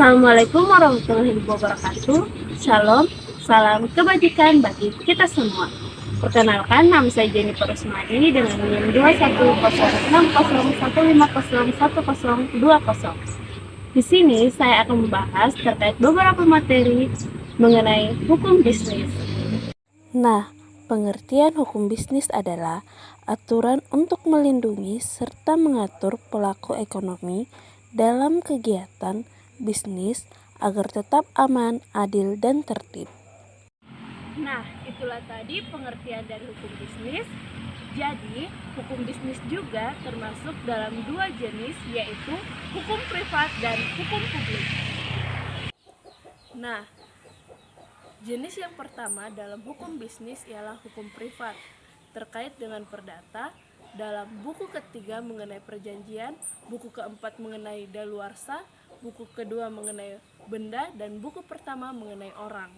Assalamualaikum warahmatullahi wabarakatuh. Shalom, salam kebajikan bagi kita semua. Perkenalkan, nama saya Jennifer Rusmadi dengan NIM 2106015011020. Di sini saya akan membahas terkait beberapa materi mengenai hukum bisnis. Nah, pengertian hukum bisnis adalah aturan untuk melindungi serta mengatur pelaku ekonomi dalam kegiatan bisnis agar tetap aman, adil, dan tertib. Nah, itulah tadi pengertian dari hukum bisnis. Jadi, hukum bisnis juga termasuk dalam dua jenis, yaitu hukum privat dan hukum publik. Nah, jenis yang pertama dalam hukum bisnis ialah hukum privat, terkait dengan perdata. Dalam buku ketiga mengenai perjanjian, buku keempat mengenai daluarsa, buku kedua mengenai benda, dan buku pertama mengenai orang.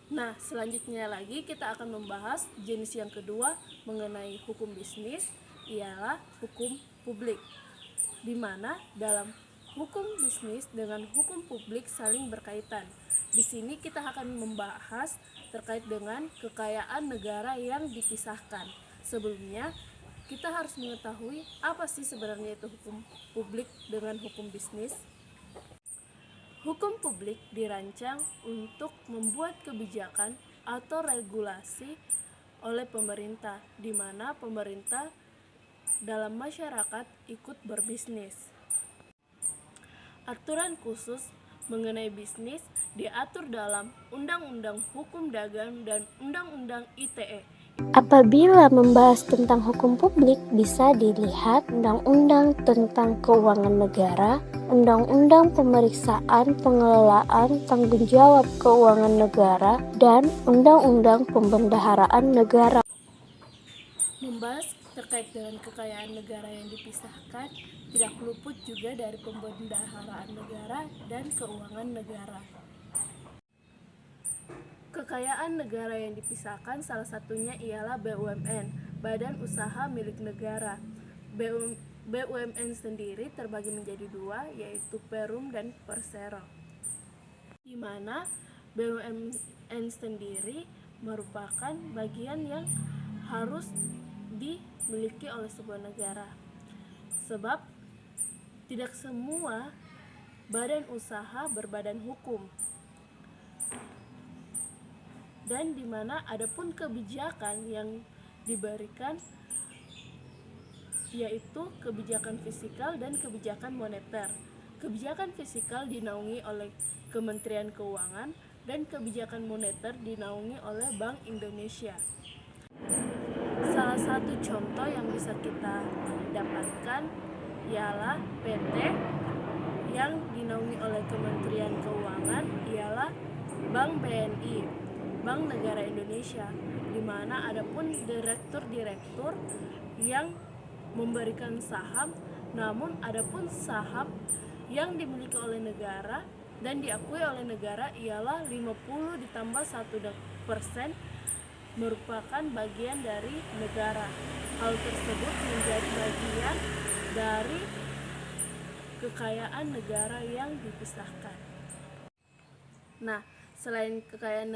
Nah, selanjutnya lagi kita akan membahas jenis yang kedua mengenai hukum bisnis, ialah hukum publik, di mana dalam hukum bisnis dengan hukum publik saling berkaitan. Di sini kita akan membahas terkait dengan kekayaan negara yang dipisahkan. Sebelumnya, kita harus mengetahui apa sih sebenarnya itu hukum publik dengan hukum bisnis. Hukum publik dirancang untuk membuat kebijakan atau regulasi oleh pemerintah, di mana pemerintah dalam masyarakat ikut berbisnis. Aturan khusus mengenai bisnis diatur dalam Undang-Undang Hukum Dagang dan Undang-Undang ITE. Apabila membahas tentang hukum publik, bisa dilihat Undang-Undang tentang Keuangan Negara, Undang-Undang Pemeriksaan Pengelolaan Tanggung Jawab Keuangan Negara, dan Undang-Undang Pembendaharaan Negara. Membahas terkait dengan kekayaan negara yang dipisahkan, tidak luput juga dari pembendaharaan negara dan keuangan negara. Kekayaan negara yang dipisahkan salah satunya ialah BUMN, Badan Usaha Milik Negara. BUMN sendiri terbagi menjadi dua, yaitu Perum dan Persero, di mana BUMN sendiri merupakan bagian yang harus dimiliki oleh sebuah negara, sebab tidak semua badan usaha berbadan hukum, dan di mana adapun kebijakan yang diberikan yaitu kebijakan fiskal dan kebijakan moneter. Kebijakan fiskal dinaungi oleh Kementerian Keuangan dan kebijakan moneter dinaungi oleh Bank Indonesia. Salah satu contoh yang bisa kita dapatkan ialah PT yang dinaungi oleh Kementerian Keuangan ialah Bank BNI, Bank Negara Indonesia, di mana adapun direktur-direktur yang memberikan saham, namun adapun saham yang dimiliki oleh negara dan diakui oleh negara ialah 50 ditambah 1% merupakan bagian dari negara. Hal tersebut menjadi bagian dari kekayaan negara yang dipisahkan. Nah, selain kekayaan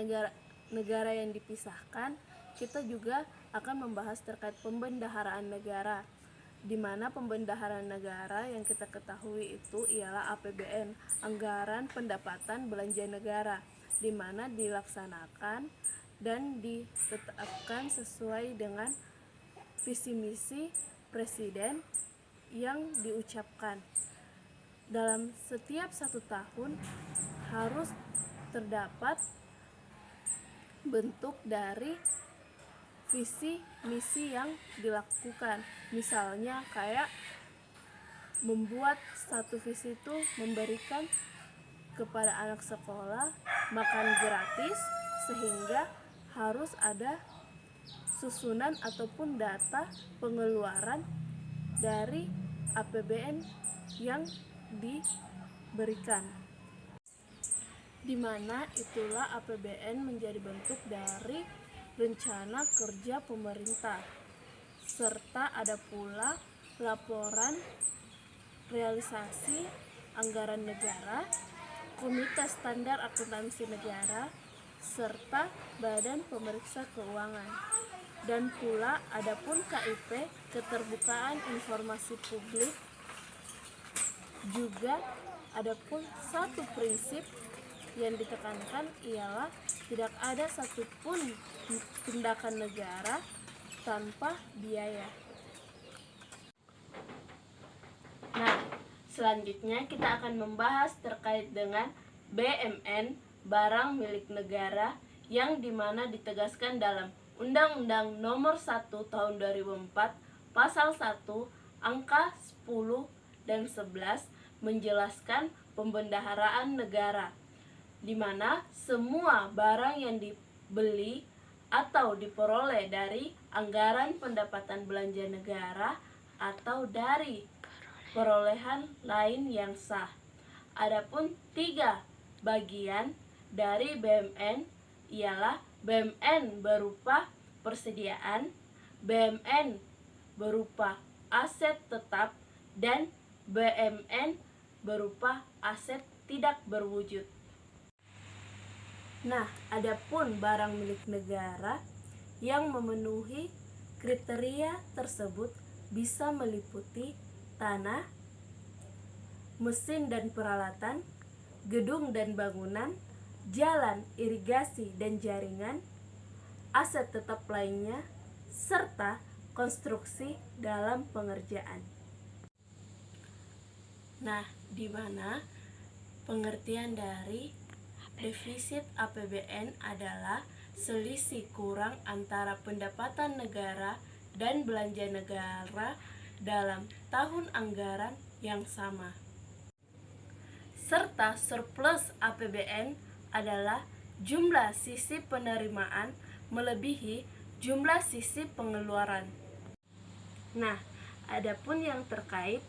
negara yang dipisahkan, kita juga akan membahas terkait pembendaharaan negara, di mana pembendaharaan negara yang kita ketahui itu ialah APBN, Anggaran Pendapatan Belanja Negara, di mana dilaksanakan dan ditetapkan sesuai dengan visi misi presiden yang diucapkan. Dalam setiap 1 tahun harus terdapat bentuk dari visi misi yang dilakukan. Misalnya kayak membuat satu visi itu memberikan kepada anak sekolah makan gratis, sehingga harus ada susunan ataupun data pengeluaran dari APBN yang diberikan, di mana itulah APBN menjadi bentuk dari rencana kerja pemerintah, serta ada pula laporan realisasi anggaran negara Komite Standar Akuntansi Negara, serta Badan Pemeriksa Keuangan. Dan pula adapun KIP, keterbukaan informasi publik. Juga adapun satu prinsip yang ditekankan ialah tidak ada satupun tindakan negara tanpa biaya. Nah, selanjutnya kita akan membahas terkait dengan BMN, barang milik negara, yang dimana ditegaskan dalam Undang-Undang Nomor 1 Tahun 2004 Pasal 1 Angka 10 dan 11 menjelaskan pembendaharaan negara, di mana semua barang yang dibeli atau diperoleh dari anggaran pendapatan belanja negara atau dari perolehan lain yang sah. Adapun 3 bagian dari BMN ialah BMN berupa persediaan, BMN berupa aset tetap, dan BMN berupa aset tidak berwujud. Nah, adapun barang milik negara yang memenuhi kriteria tersebut bisa meliputi tanah, mesin dan peralatan, gedung dan bangunan, jalan, irigasi dan jaringan, aset tetap lainnya, serta konstruksi dalam pengerjaan. Nah, di mana pengertian dari defisit APBN adalah selisih kurang antara pendapatan negara dan belanja negara dalam tahun anggaran yang sama. Serta surplus APBN adalah jumlah sisi penerimaan melebihi jumlah sisi pengeluaran. Nah, adapun yang terkait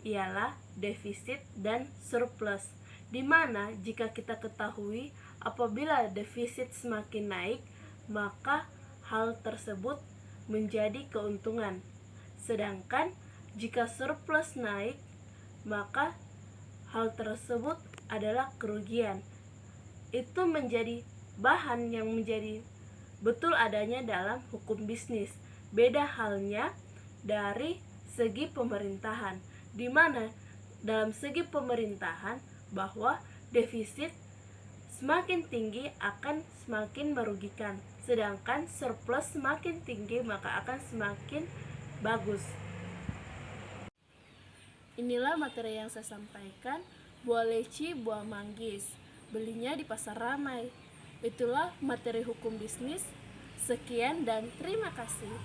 ialah defisit dan surplus, di mana jika kita ketahui apabila defisit semakin naik, maka hal tersebut menjadi keuntungan. Sedangkan jika surplus naik, maka hal tersebut adalah kerugian. Itu menjadi bahan yang menjadi betul adanya dalam hukum bisnis. Beda halnya dari segi pemerintahan, di mana dalam segi pemerintahan bahwa defisit semakin tinggi akan semakin merugikan, sedangkan surplus semakin tinggi maka akan semakin bagus. Inilah materi yang saya sampaikan. Buah leci, buah manggis, belinya di pasar ramai. Itulah materi hukum bisnis. Sekian dan terima kasih.